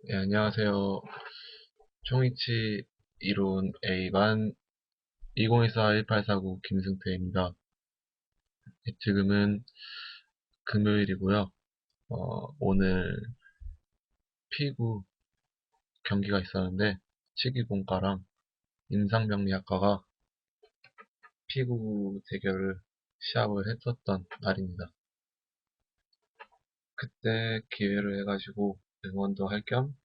네, 안녕하세요. 총이치 이론 A반 2024-1849 김승태입니다. 네, 지금은 금요일이고요. 오늘 피구 경기가 있었는데 치기공과랑 임상병리학과가 피구 대결을 시합을 했었던 날입니다. 그때 기회를 해가지고 응원도 할 겸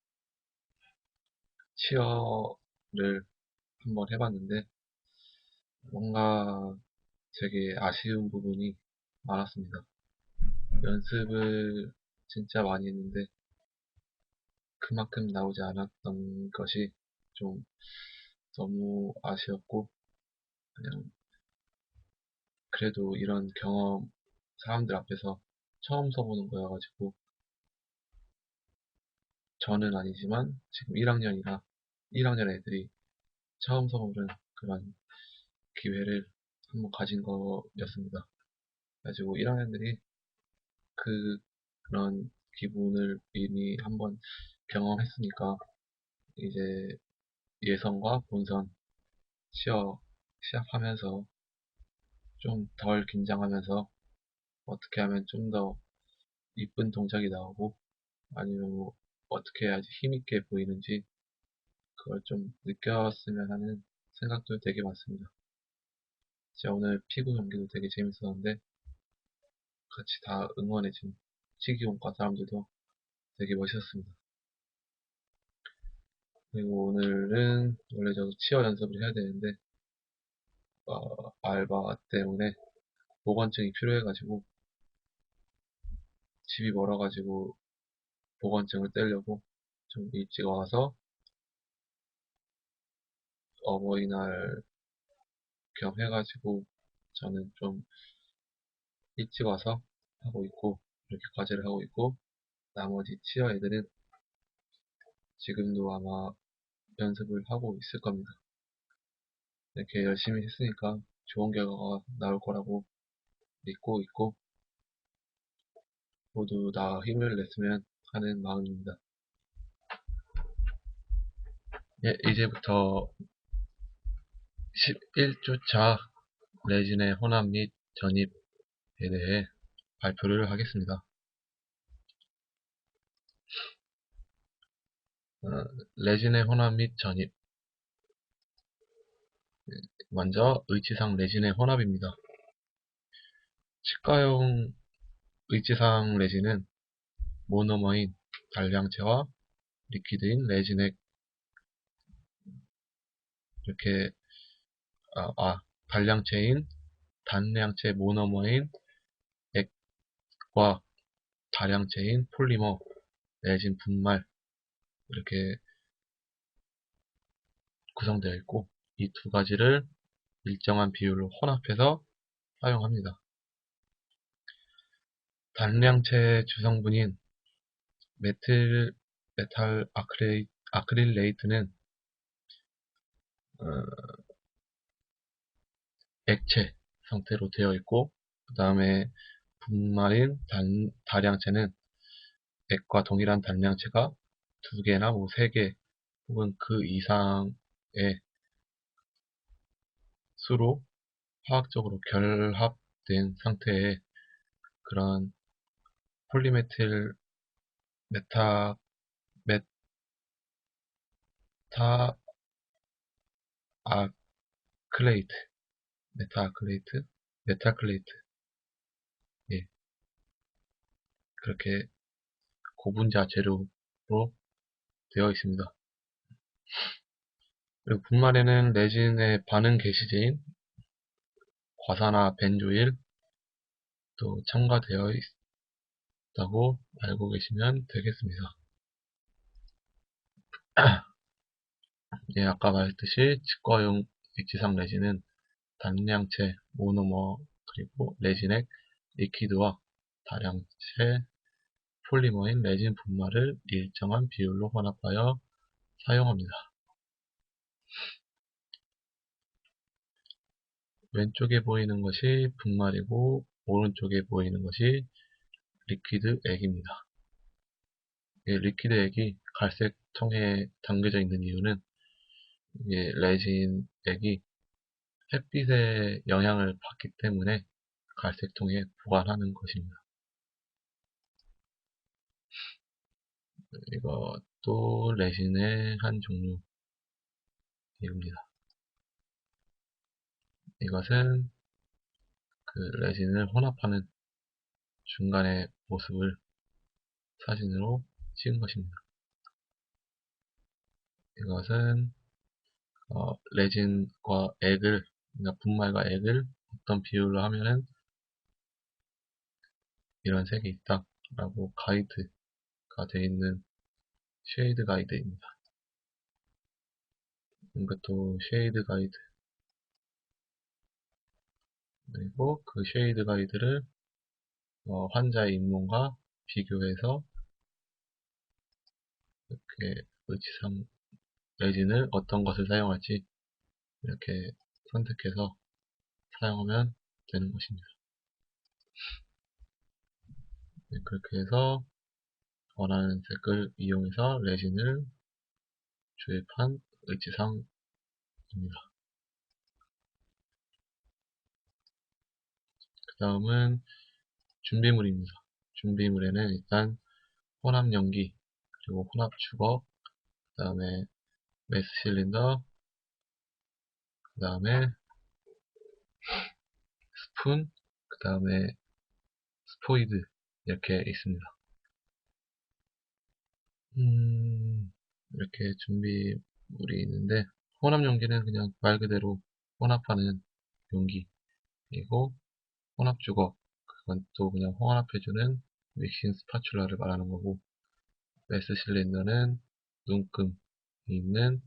치어를 한번 해봤는데 뭔가 되게 아쉬운 부분이 많았습니다. 연습을 진짜 많이 했는데 그만큼 나오지 않았던 것이 좀 너무 아쉬웠고, 그냥 그래도 이런 경험 사람들 앞에서 처음 서보는 거여가지고, 저는 아니지만 지금 1학년이라 1학년 애들이 처음 서보는 그런 기회를 한번 가진 거였습니다. 그래가지고 1학년들이 그런 기분을 이미 한번 경험했으니까 이제 예선과 본선 시합하면서 좀 덜 긴장하면서 어떻게 하면 좀 더 이쁜 동작이 나오고, 아니면 뭐 어떻게 해야지 힘있게 보이는지 그걸 좀 느꼈으면 하는 생각도 되게 많습니다. 진짜 오늘 피구 경기도 되게 재밌었는데 같이 다 응원해준 치기공과 사람들도 되게 멋있었습니다. 그리고 오늘은 원래 저도 치어 연습을 해야 되는데 알바 때문에 보건증이 필요해가지고 집이 멀어가지고 보건증을 떼려고 좀 일찍 와서 어버이날 겸 해가지고 저는 좀 일찍 와서 하고 있고, 이렇게 과제를 하고 있고, 나머지 치어 애들은 지금도 아마 연습을 하고 있을 겁니다. 이렇게 열심히 했으니까 좋은 결과가 나올 거라고 믿고 있고, 모두 다 힘을 냈으면 하는 마음입니다. 예, 이제부터 11주차 레진의 혼합 및 전입에 대해 발표를 하겠습니다. 어, 레진의 혼합 및 전입. 먼저 의치상 레진의 혼합입니다. 치과용 의치상 레진은 모노머인 단량체와 리퀴드인 레진액, 이렇게 단량체인 단량체 모노머인 액과 다량체인 폴리머 레진 분말, 이렇게 구성되어 있고, 이 두 가지를 일정한 비율로 혼합해서 사용합니다. 단량체 주성분인 메탈 아크릴레이트는 액체 상태로 되어 있고, 그 다음에 분말인 다량체는 액과 동일한 단량체가 두 개나 뭐 세 개 혹은 그 이상의 수로 화학적으로 결합된 상태의 그런 폴리메틸 메타 메타 아클레이트 메타클레이트, 예, 그렇게 고분자 재료로 되어 있습니다. 그리고 분말에는 레진의 반응 개시제인 과산화 벤조일 또 첨가되어 있다고 알고 계시면 되겠습니다. 예, 아까 말했듯이 치과용 액지상 레진은 단량체 모노머 그리고 레진액 리퀴드와 다량체 폴리머인 레진 분말을 일정한 비율로 혼합하여 사용합니다. 왼쪽에 보이는 것이 분말이고 오른쪽에 보이는 것이 리퀴드 액입니다. 이 리퀴드 액이 갈색 통에 담겨져 있는 이유는 이게 레진 액이 햇빛의 영향을 받기 때문에 갈색 통에 보관하는 것입니다. 이것도 레진의 한 종류입니다. 이것은 그 레진을 혼합하는 중간의 모습을 사진으로 찍은 것입니다. 이것은 레진과 액을, 그러니까 분말과 액을 어떤 비율로 하면은 이런 색이 있다 라고 가이드가 되어 있는 쉐이드 가이드입니다. 이것도 쉐이드 가이드, 그리고 그 쉐이드 가이드를 환자의 잇몸과 비교해서 이렇게 의치상 레진을 어떤 것을 사용할지 이렇게 선택해서 사용하면 되는 것입니다. 네, 그렇게 해서 원하는 색을 이용해서 레진을 주입한 의치상입니다. 그 다음은 준비물입니다. 준비물에는 일단 혼합 용기, 그리고 혼합 주걱, 그 다음에 메스 실린더, 그 다음에 스푼, 그 다음에 스포이드 이렇게 있습니다. 이렇게 준비물이 있는데 혼합 용기는 그냥 말 그대로 혼합하는 용기이고, 혼합 주걱, 그건 또 그냥 혼합해주는 믹싱 스파츌라를 말하는 거고, 메스 실린더는 눈금이 있는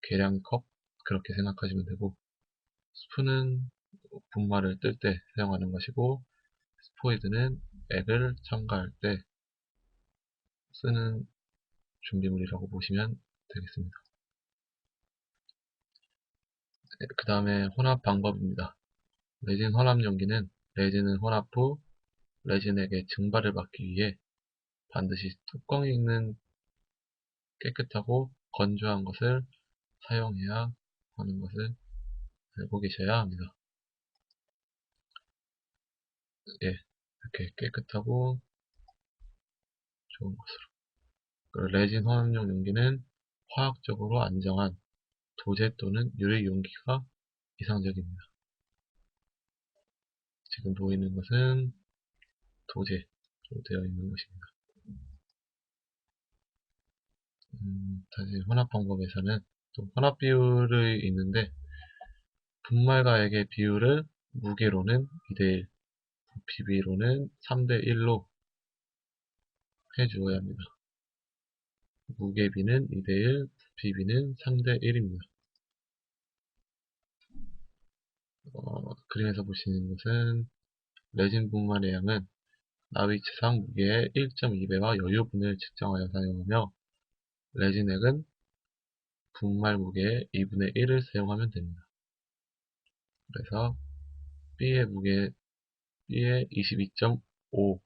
계량컵, 그렇게 생각하시면 되고, 스푼은 분말을 뜰 때 사용하는 것이고, 스포이드는 액을 첨가할 때 쓰는 준비물이라고 보시면 되겠습니다. 그 다음에 혼합 방법입니다. 레진 혼합 용기는 레진을 혼합 후 레진액의 증발을 막기 위해 반드시 뚜껑이 있는 깨끗하고 건조한 것을 사용해야 하는 것을 알고 계셔야 합니다. 예, 이렇게 깨끗하고 좋은 것으로. 레진 혼합용 용기는 화학적으로 안정한 도제 또는 유리 용기가 이상적입니다. 지금 보이는 것은 도제로 되어 있는 것입니다. 다시 혼합 방법에서는 또 혼합 비율이 있는데, 분말과 액의 비율을 무게로는 2대1, 부피비로는 3대1로 해주어야 합니다. 무게비는 2대1, 부피비는 3대1입니다. 그림에서 보시는 것은 레진 분말의 양은 나위치상 무게의 1.2배와 여유분을 측정하여 사용하며, 레진액은 분말 무게의 2분의 1을 사용하면 됩니다. 그래서 B의 무게, B의 22.5,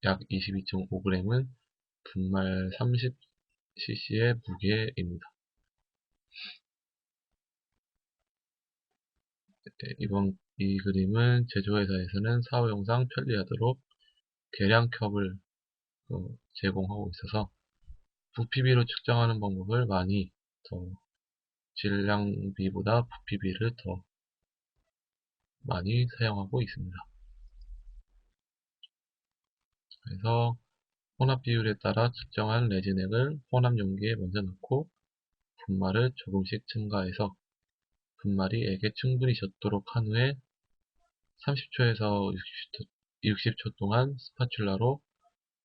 약 22.5g은 분말 30cc의 무게입니다. 이번 이 그림은 제조회사에서는 사후용상 편리하도록 계량컵을 제공하고 있어서 부피비로 측정하는 방법을 많이 더 질량비보다 부피비를 더 많이 사용하고 있습니다. 그래서 혼합 비율에 따라 측정한 레진액을 혼합 용기에 먼저 넣고 분말을 조금씩 첨가해서 분말이 액에 충분히 젖도록 한 후에 30초에서 60초 동안 스파츌라로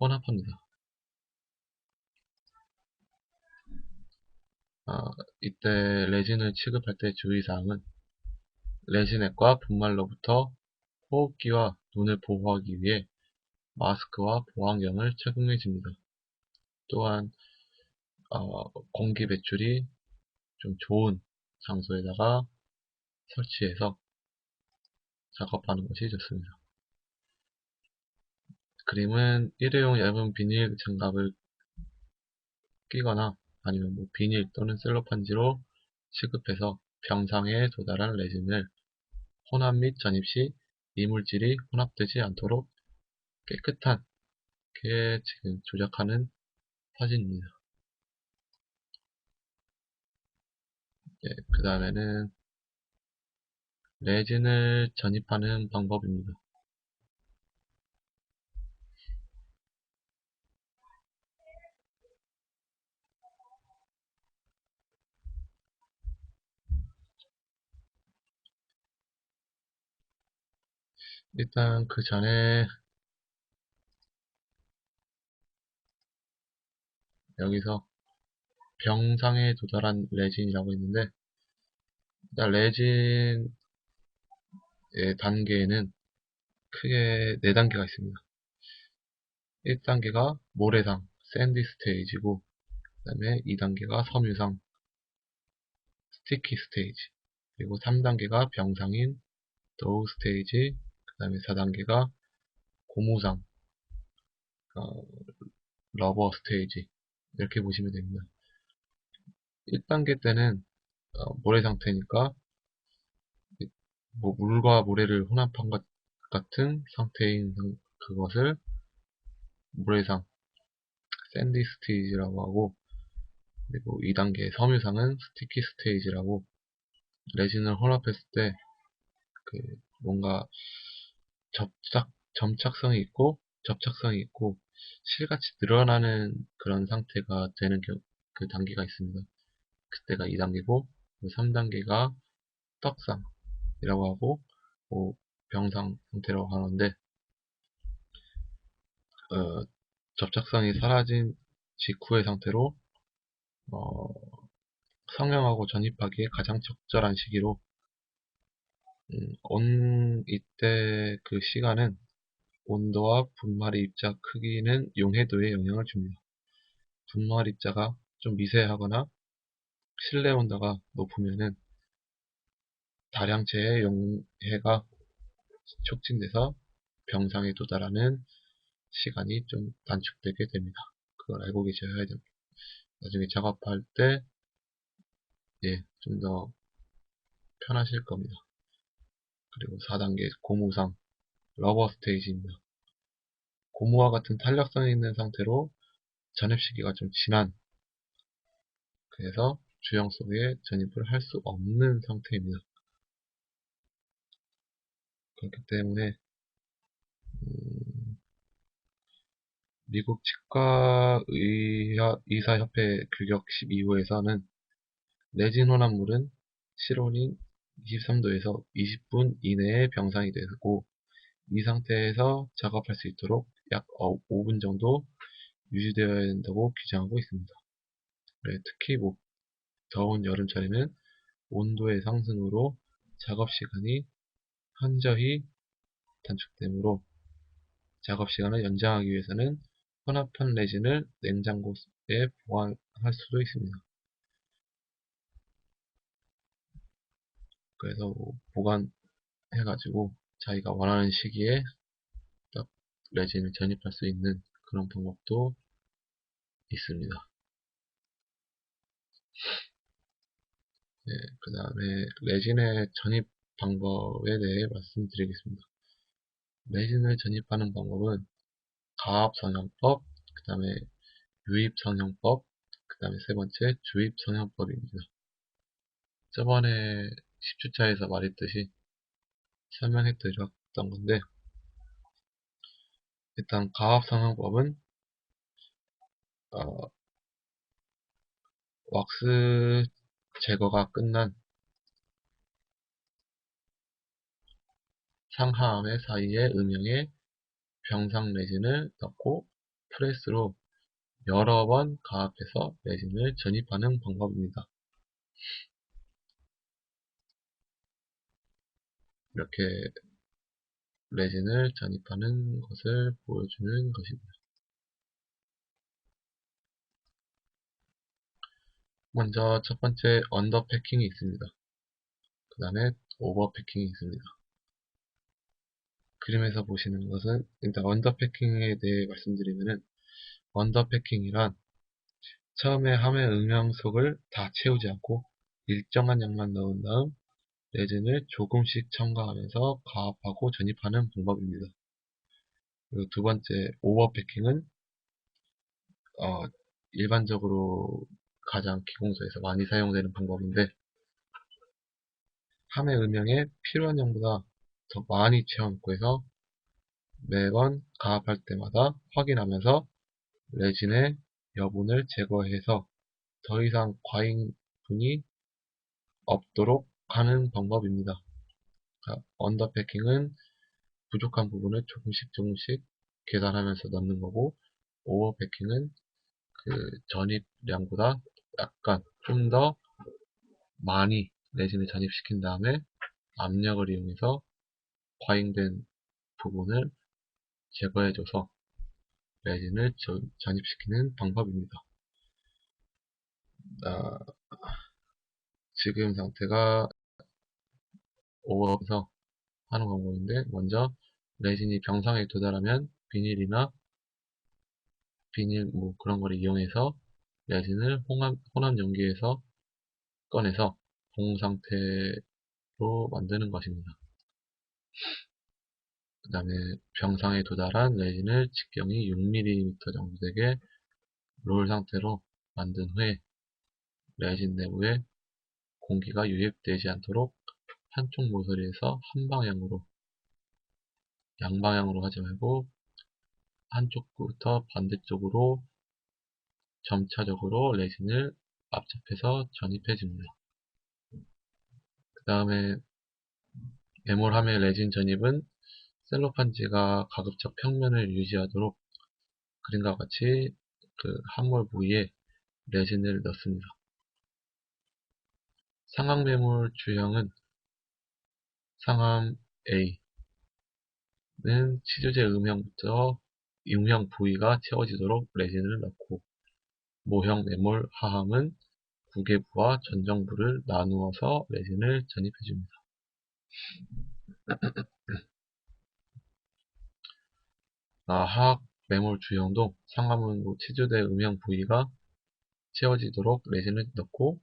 혼합합니다. 이때 레진을 취급할 때 주의사항은 레진액과 분말로부터 호흡기와 눈을 보호하기 위해 마스크와 보안경을 착용해 줍니다. 또한 공기 배출이 좀 좋은 장소에다가 설치해서 작업하는 것이 좋습니다. 그림은 일회용 얇은 비닐 장갑을 끼거나 아니면 비닐 또는 셀로판지로 시급해서 병상에 도달한 레진을 혼합 및 전입 시 이물질이 혼합되지 않도록 깨끗하게 지금 조작하는 사진입니다. 그 다음에는 레진을 전입하는 방법입니다. 일단 그 전에 여기서 병상에 도달한 레진이라고 있는데, 일단 레진의 단계에는 크게 4단계가 있습니다. 1단계가 모래상, 샌디 스테이지고, 그 다음에 2단계가 섬유상, 스티키 스테이지, 그리고 3단계가 병상인 도우 스테이지, 그 다음에 4단계가 고무상, 어, 러버 스테이지, 이렇게 보시면 됩니다. 1단계 때는 모래 상태니까 물과 모래를 혼합한 것 같은 상태인 그것을 모래상, 샌디 스테이지라고 하고, 그리고 2단계 섬유상은 스티키 스테이지라고, 레진을 혼합했을 때 그 뭔가 점착성이 있고 접착성이 있고 실같이 늘어나는 그런 상태가 되는 그 단계가 있습니다. 그때가 2단계고 3단계가 떡상이라고 하고 병상 상태라고 하는데, 어, 접착성이 사라진 직후의 상태로 어, 성형하고 전입하기에 가장 적절한 시기로, 이때 그 시간은 온도와 분말의 입자 크기는 용해도에 영향을 줍니다. 분말 입자가 좀 미세하거나 실내 온도가 높으면은 다량체의 용해가 촉진돼서 병상에 도달하는 시간이 좀 단축되게 됩니다. 그걸 알고 계셔야 됩니다. 나중에 작업할 때 좀 더 편하실 겁니다. 그리고 4단계 고무상 러버 스테이지입니다. 고무와 같은 탄력성이 있는 상태로 전입 시기가 좀 지난, 그래서 주형 속에 전입을 할 수 없는 상태입니다. 그렇기 때문에 미국 치과의사협회 규격 12호에서는 레진 혼합물은 실온인 23도에서 20분 이내에 병상이 되고, 이 상태에서 작업할 수 있도록 약 5분 정도 유지되어야 된다고 규정하고 있습니다. 특히 더운 여름철에는 온도의 상승으로 작업 시간이 현저히 단축되므로 작업 시간을 연장하기 위해서는 혼합한 레진을 냉장고에 보관할 수도 있습니다. 그래서 보관해가지고 자기가 원하는 시기에 딱 레진을 전입할 수 있는 그런 방법도 있습니다. 그 다음에 레진의 전입 방법에 대해 말씀드리겠습니다. 레진을 전입하는 방법은 가압성형법, 그 다음에 유입성형법, 그 다음에 세 번째 주입성형법입니다. 저번에 10주차에서 말했듯이 설명해 드렸던 건데, 일단 가압성형법은 왁스 제거가 끝난 상하암의 사이에 음영에 병상 레진을 넣고 프레스로 여러 번 가압해서 레진을 전입하는 방법입니다. 이렇게 레진을 전입하는 것을 보여주는 것입니다. 먼저 첫 번째 언더 패킹이 있습니다. 그 다음에 오버 패킹이 있습니다. 그림에서 보시는 것은 일단 언더패킹에 대해 말씀드리면은 언더패킹이란 처음에 함의 음영속을 다 채우지 않고 일정한 양만 넣은 다음 레진을 조금씩 첨가하면서 가압하고 전입하는 방법입니다. 그리고 두 번째 오버패킹은 일반적으로 가장 기공소에서 많이 사용되는 방법인데 함의 음영에 필요한 양보다 더 많이 채워넣고 해서 매번 가압할 때마다 확인하면서 레진의 여분을 제거해서 더 이상 과잉분이 없도록 하는 방법입니다. 언더패킹은 부족한 부분을 조금씩 계산하면서 넣는 거고, 오버패킹은 그 전입량보다 약간 좀 더 많이 레진을 전입시킨 다음에 압력을 이용해서 과잉된 부분을 제거해줘서 레진을 전입시키는 방법입니다. 아, 지금 상태가 오버에서 하는 방법인데, 먼저 레진이 병상에 도달하면 비닐이나 비닐 뭐 그런 거를 이용해서 레진을 혼합 용기에서 꺼내서 봉 상태로 만드는 것입니다. 그 다음에 병상에 도달한 레진을 직경이 6mm 정도 되게 롤 상태로 만든 후에 레진 내부에 공기가 유입되지 않도록 한쪽 모서리에서 양방향으로 하지 말고 한쪽부터 반대쪽으로 점차적으로 레진을 압착해서 전입해 줍니다. 그 다음에 에몰함의 레진 전입은 셀로판지가 가급적 평면을 유지하도록 그림과 같이 그 함몰 부위에 레진을 넣습니다. 상황매몰 주형은 상함 A는 치주제 음형부터 음형 부위가 채워지도록 레진을 넣고, 모형 매몰 하함은 구개부와 전정부를 나누어서 레진을 전입해줍니다. 하악 매몰 주형도 상함은 치주대 음형 부위가 채워지도록 레진을 넣고,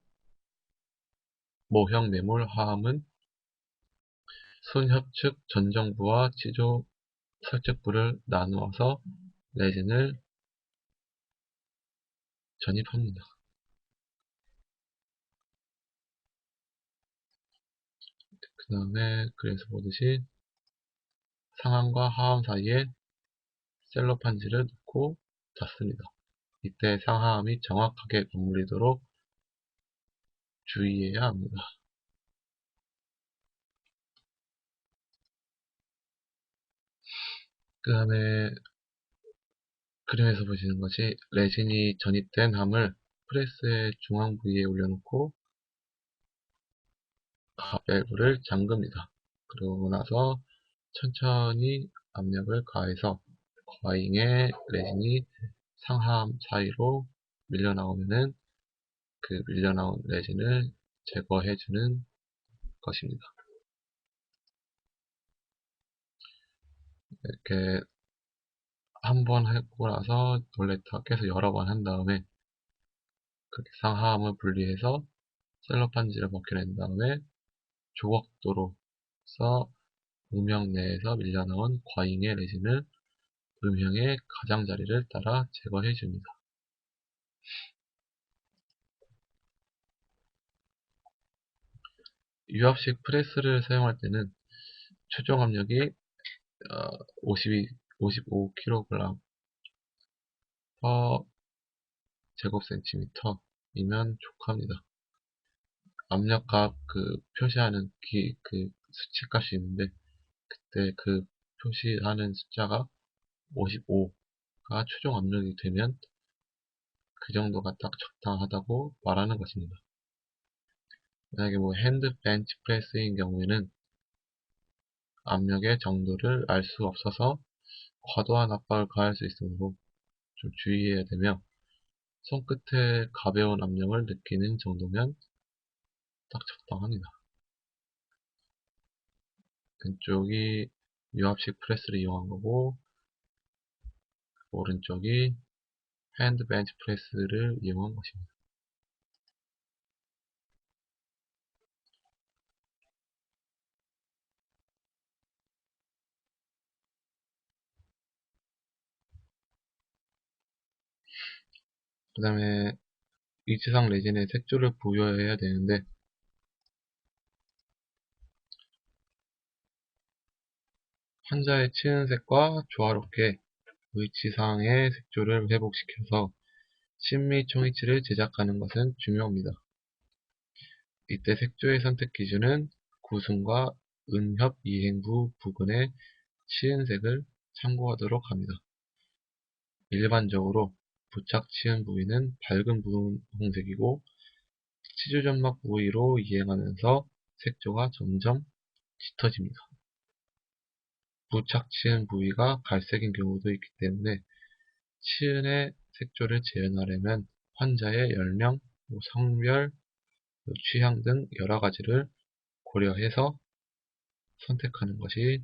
모형 매몰 하함은 순협측 전정부와 치조 설적부를 나누어서 레진을 전입합니다. 그 다음에 그래서 보듯이 상함과 하함 사이에 셀로판지를 넣고 닫습니다. 이때 상하함이 정확하게 버무리도록 주의해야 합니다. 그 다음에 그림에서 보시는 것이 레진이 전입된 함을 프레스의 중앙 부위에 올려놓고 밸브를 잠급니다. 그러고 나서 천천히 압력을 가해서 과잉의 레진이 상하함 사이로 밀려나오면은 그 밀려나온 레진을 제거해주는 것입니다. 이렇게 한 번 하고 나서 원래 다 계속 여러 번 한 다음에 그렇게 상하함을 분리해서 셀로판지를 벗겨낸 다음에 조각도로 써 음영 내에서 밀려나온 과잉의 레진을 음형의 가장자리를 따라 제거해 줍니다. 유압식 프레스를 사용할 때는 최종 압력이 55kg per 제곱센티미터이면 족합니다. 압력값 표시하는 그 수치값이 있는데, 그때 그 표시하는 숫자가 55가 최종 압력이 되면 그 정도가 딱 적당하다고 말하는 것입니다. 만약에 핸드 벤치 프레스인 경우에는 압력의 정도를 알 수 없어서 과도한 압박을 가할 수 있으므로 좀 주의해야 되며, 손끝에 가벼운 압력을 느끼는 정도면 딱 적당합니다. 왼쪽이 유압식 프레스를 이용한 거고, 오른쪽이 핸드 벤치 프레스를 이용한 것입니다. 그 다음에 위치상 레진에 색조를 부여해야 되는데, 환자의 치은 색과 조화롭게 위치상의 색조를 회복시켜서 심미 총이치를 제작하는 것은 중요합니다. 이때 색조의 선택 기준은 구순과 은협 이행부 부근의 치은색을 참고하도록 합니다. 일반적으로 부착 치은 부위는 밝은 분홍색이고 치주점막 부위로 이행하면서 색조가 점점 짙어집니다. 부착 치은 부위가 갈색인 경우도 있기 때문에 치은의 색조를 재현하려면 환자의 연령, 성별, 취향 등 여러 가지를 고려해서 선택하는 것이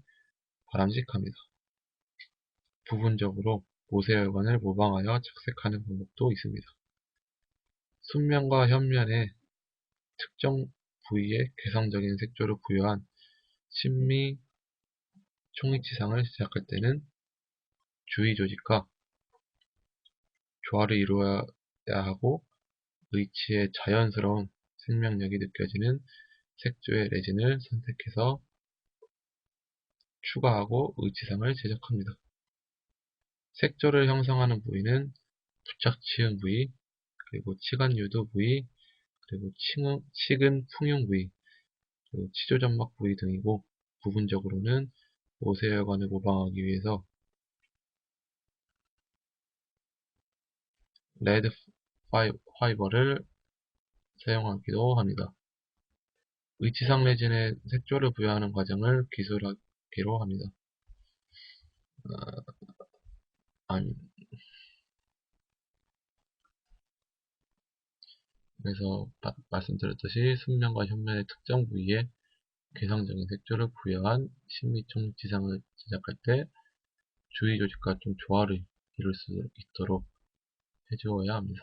바람직합니다. 부분적으로 모세혈관을 모방하여 착색하는 방법도 있습니다. 순면과 현면에 특정 부위에 개성적인 색조를 부여한 심미 총이치상을 제작할 때는 주위 조직과 조화를 이루어야 하고 의치의 자연스러운 생명력이 느껴지는 색조의 레진을 선택해서 추가하고 의치상을 제작합니다. 색조를 형성하는 부위는 부착치은 부위, 그리고 치간유도 부위, 그리고 치근 풍용 부위, 그리고 치조점막 부위 등이고, 부분적으로는 모세혈관을 모방하기 위해서 레드 파이버를 사용하기도 합니다. 의치상 레진에 색조를 부여하는 과정을 기술하기로 합니다. 아니, 그래서 말씀드렸듯이 순면과 현면의 특정 부위에 개성적인 색조를 부여한 심미총지상을 제작할 때 주위 조직과 좀 조화를 이룰 수 있도록 해주어야 합니다.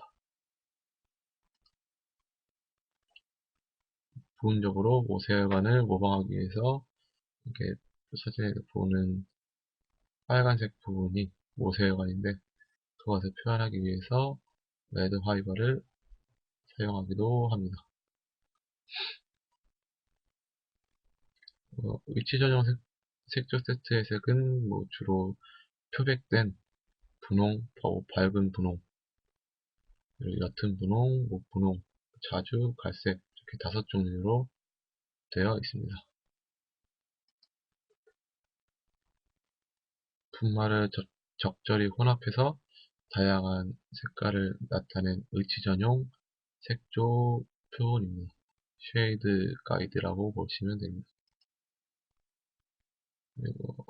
부분적으로 모세혈관을 모방하기 위해서 이렇게 사진에 보는 빨간색 부분이 모세혈관인데, 그것을 표현하기 위해서 레드 화이버를 사용하기도 합니다. 위치 전용 색조 세트의 색은 주로 표백된 분홍, 밝은 분홍, 옅은 분홍, 분홍, 자주 갈색 이렇게 5종류로 되어 있습니다. 분말을 적절히 혼합해서 다양한 색깔을 나타낸 의치 전용 색조 표본입니다. 쉐이드 가이드라고 보시면 됩니다. 그리고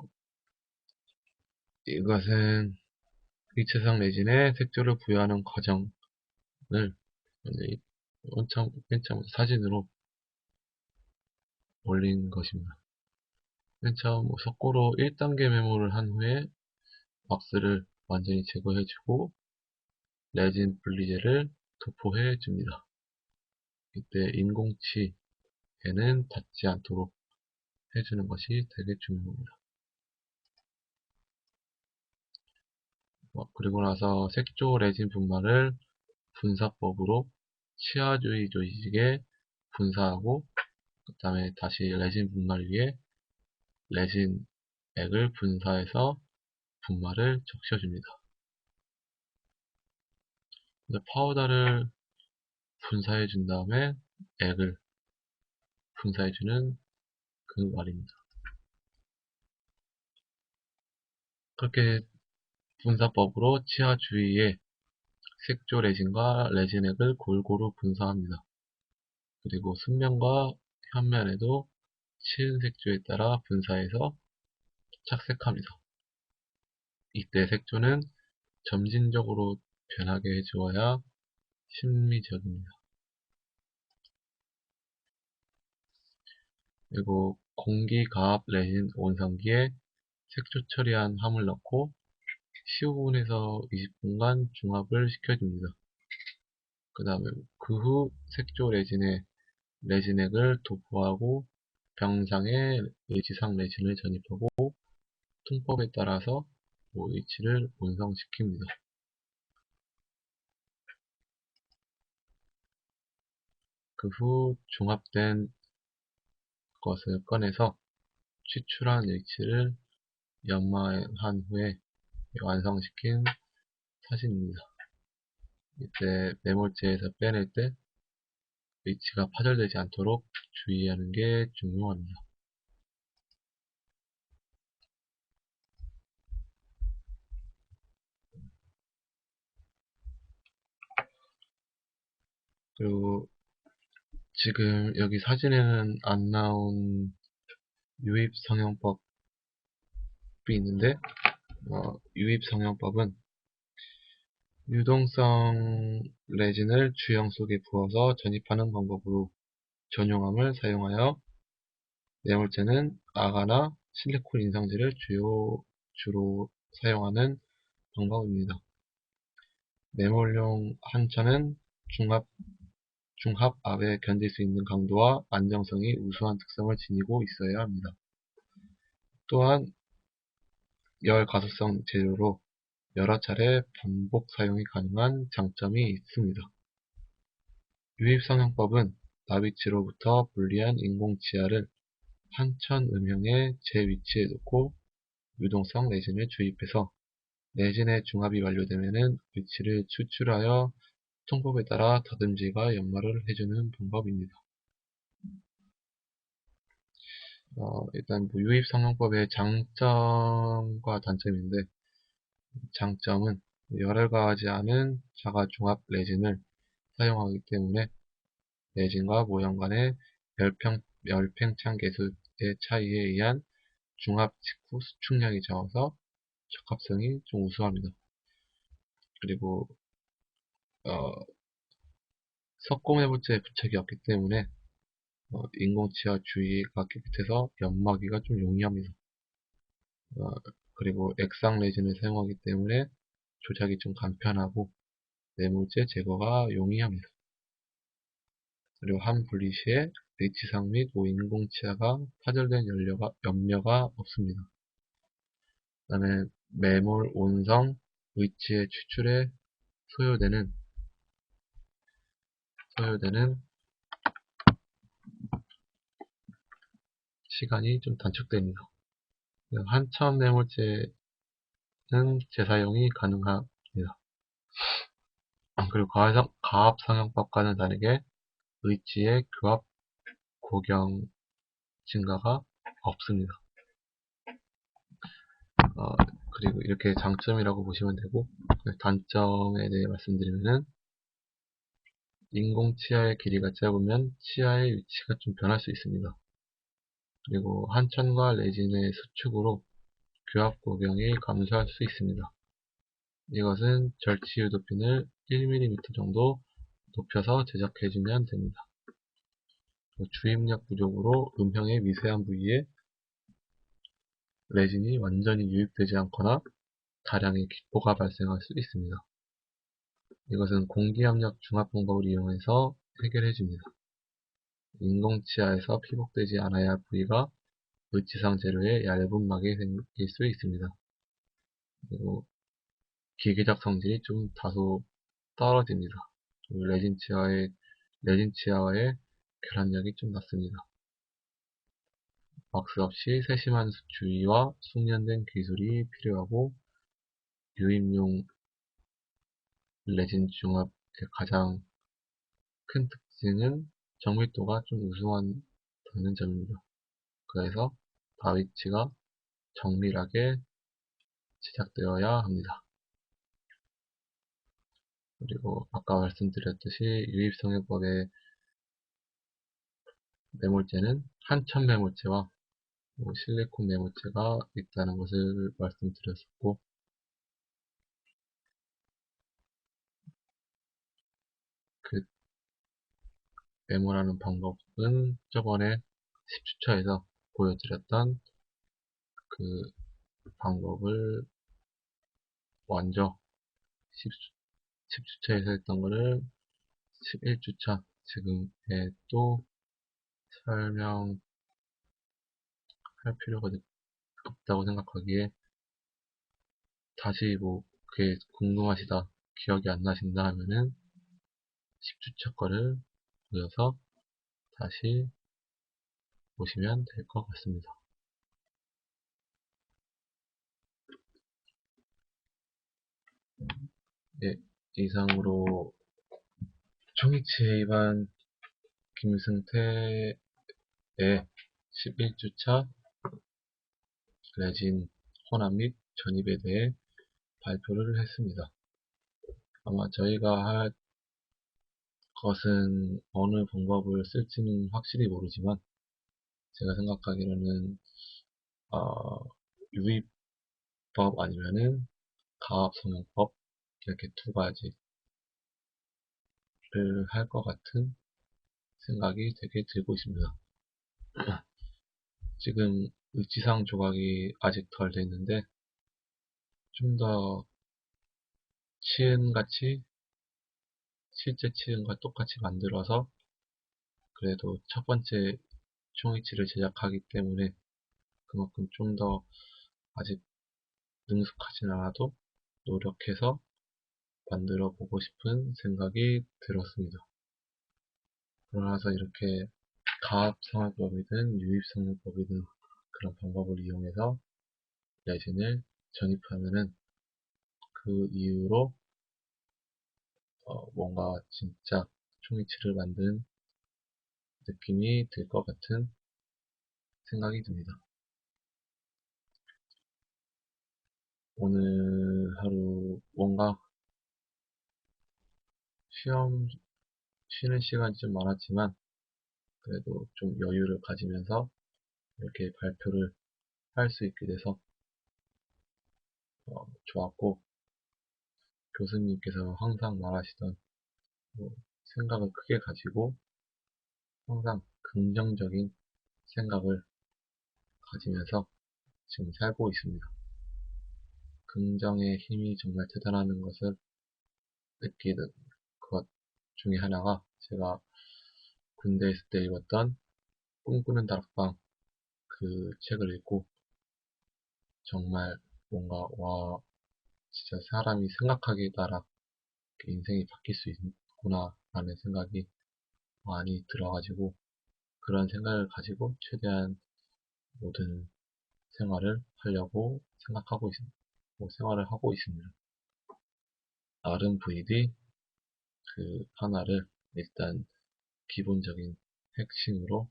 이것은 위치상 레진에 색조를 부여하는 과정을 맨 처음 사진으로 올린 것입니다. 맨 처음 석고로 1단계 메모를 한 후에 왁스를 완전히 제거해주고 레진 분리제를 도포해 줍니다. 이때 인공치에는 닿지 않도록 해주는 것이 되게 중요합니다. 그리고 나서 색조 레진 분말을 분사법으로 치아 주위 조직에 분사하고, 그 다음에 다시 레진 분말 위에 레진 액을 분사해서 분말을 적셔줍니다. 파우더를 분사해 준 다음에 액을 분사해 주는 그 말입니다. 그렇게 분사법으로 치아 주위에 색조 레진과 레진액을 골고루 분사합니다. 그리고 순면과 현면에도 치은 색조에 따라 분사해서 착색합니다. 이때 색조는 점진적으로 변하게 해주어야 심미적입니다. 그리고 공기가압 레진 온선기에 색조 처리한 함을 넣고 15분에서 20분간 중합을 시켜줍니다. 그 다음에 그 후 색조 레진액을 도포하고 병상에 의지상 레진을 전입하고 통법에 따라서 OH를 온성시킵니다. 그 후 중합된 것을 꺼내서 추출한 H를 연마한 후에 완성시킨 사진입니다. 이때 매몰제에서 빼낼 때 H가 파절되지 않도록 주의하는 게 중요합니다. 그리고 지금 여기 사진에는 안 나온 유입성형법이 있는데 유입성형법은 유동성 레진을 주형 속에 부어서 전입하는 방법으로 전용함을 사용하여 매몰제는 아가나 실리콘 인상제를 주로 사용하는 방법입니다. 매몰용 한천은 중합압에 견딜 수 있는 강도와 안정성이 우수한 특성을 지니고 있어야 합니다. 또한 열 가속성 재료로 여러 차례 반복 사용이 가능한 장점이 있습니다. 유입성형법은 나비치로부터 분리한 인공치아를 한천 음형의 제 위치에 놓고 유동성 레진을 주입해서 레진의 중합이 완료되면 위치를 추출하여 통법에 따라 다듬질과 연마를 해주는 방법입니다. 일단 유입성형법의 장점과 단점인데, 장점은 열을 가하지 않은 자가중합 레진을 사용하기 때문에 레진과 모형 간의 열팽창 계수의 차이에 의한 중합 직후 수축량이 적어서 적합성이 좀 우수합니다. 그리고 석고매몰제에 부착이 없기 때문에 인공치아 주위가 깨끗해서 연마하기가 좀 용이합니다. 그리고 액상 레진을 사용하기 때문에 조작이 좀 간편하고 매몰제 제거가 용이합니다. 그리고 함 분리 시에 H상 및 인공치아가 파절된 염려가 없습니다. 그 다음에 매몰 온성 H의 추출에 소요되는 시간이 좀 단축됩니다. 한참 매몰제는 재사용이 가능합니다. 그리고 가압상형법과는 다르게 H의 교합 고경 증가가 없습니다. 그리고 이렇게 장점이라고 보시면 되고, 단점에 대해 말씀드리면은 인공치아의 길이가 짧으면 치아의 위치가 좀 변할 수 있습니다. 그리고 한천과 레진의 수축으로 교합 고경이 감소할 수 있습니다. 이것은 절취유도핀을 1mm 정도 높여서 제작해주면 됩니다. 주입력 부족으로 음형의 미세한 부위에 레진이 완전히 유입되지 않거나 다량의 기포가 발생할 수 있습니다. 이것은 공기압력 중합 방법을 이용해서 해결해줍니다. 인공치아에서 피복되지 않아야 할 부위가 물지상 재료의 얇은 막이 생길 수 있습니다. 그리고 기계적 성질이 좀 다소 떨어집니다. 레진 치아와의 결합력이 좀 낮습니다. 왁스 없이 세심한 주의와 숙련된 기술이 필요하고, 유입용 레진 중합의 가장 큰 특징은 정밀도가 좀 우수하다는 점입니다. 그래서 다위치가 정밀하게 제작되어야 합니다. 그리고 아까 말씀드렸듯이 유입성형법의 매몰제는 한천 매몰제와 실리콘 매몰제가 있다는 것을 말씀드렸었고, 그 매몰하는 방법은 저번에 10주차에서 보여드렸던 그 방법을 먼저 10주차에서 했던 거를 11주차 지금에 또 설명할 필요가 없다고 생각하기에 다시 뭐 그게 궁금하시다, 기억이 안 나신다 하면은 10주차 거를 보여서 다시 보시면 될 것 같습니다. 예, 이상으로 총이치에 입한 김승태의 11주차 레진 혼합 및 전입에 대해 발표를 했습니다. 아마 저희가 할 것은 어느 방법을 쓸지는 확실히 모르지만 제가 생각하기로는 유입법 아니면은 가압성형법 이렇게 두 가지를 할 것 같은 생각이 되게 들고 있습니다. 지금 의지상 조각이 아직 덜 됐는데 좀 더 치은같이 실제 치은과 똑같이 만들어서 그래도 첫 번째 총이치를 제작하기 때문에 그만큼 좀 더 아직 능숙하진 않아도 노력해서 만들어 보고 싶은 생각이 들었습니다. 그러나서 이렇게 가압성형법이든 유입성형법이든 그런 방법을 이용해서 레진을 전입하면은 그 이후로 뭔가 진짜 총이치를 만든 느낌이 들 것 같은 생각이 듭니다. 오늘 하루 뭔가 쉬는 시간이 좀 많았지만 그래도 좀 여유를 가지면서 이렇게 발표를 할 수 있게 돼서 좋았고, 교수님께서 항상 말하시던 뭐 생각을 크게 가지고 항상 긍정적인 생각을 가지면서 지금 살고 있습니다. 긍정의 힘이 정말 대단하는 것을 느끼는 것 중에 하나가 제가 군대에 있을 때 읽었던 꿈꾸는 다락방 그 책을 읽고 정말 뭔가 와 진짜 사람이 생각하기에 따라 인생이 바뀔 수 있구나 라는 생각이 많이 들어가지고 그런 생각을 가지고 최대한 모든 생활을 하려고 생각하고 있습니다. 생활을 하고 있습니다. RMVD 그 하나를 일단 기본적인 핵심으로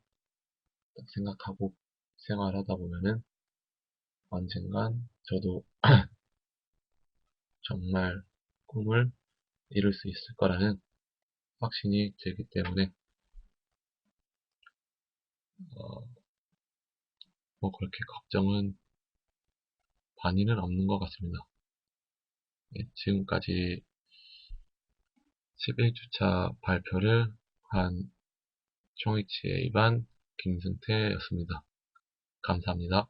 생각하고 생활하다 보면은 언젠간 저도 정말 꿈을 이룰 수 있을 거라는 확신이 들기 때문에 뭐 그렇게 걱정은 반이는 없는 것 같습니다. 예, 지금까지 11주차 발표를 한 총이치에 입한 김승태였습니다. 감사합니다.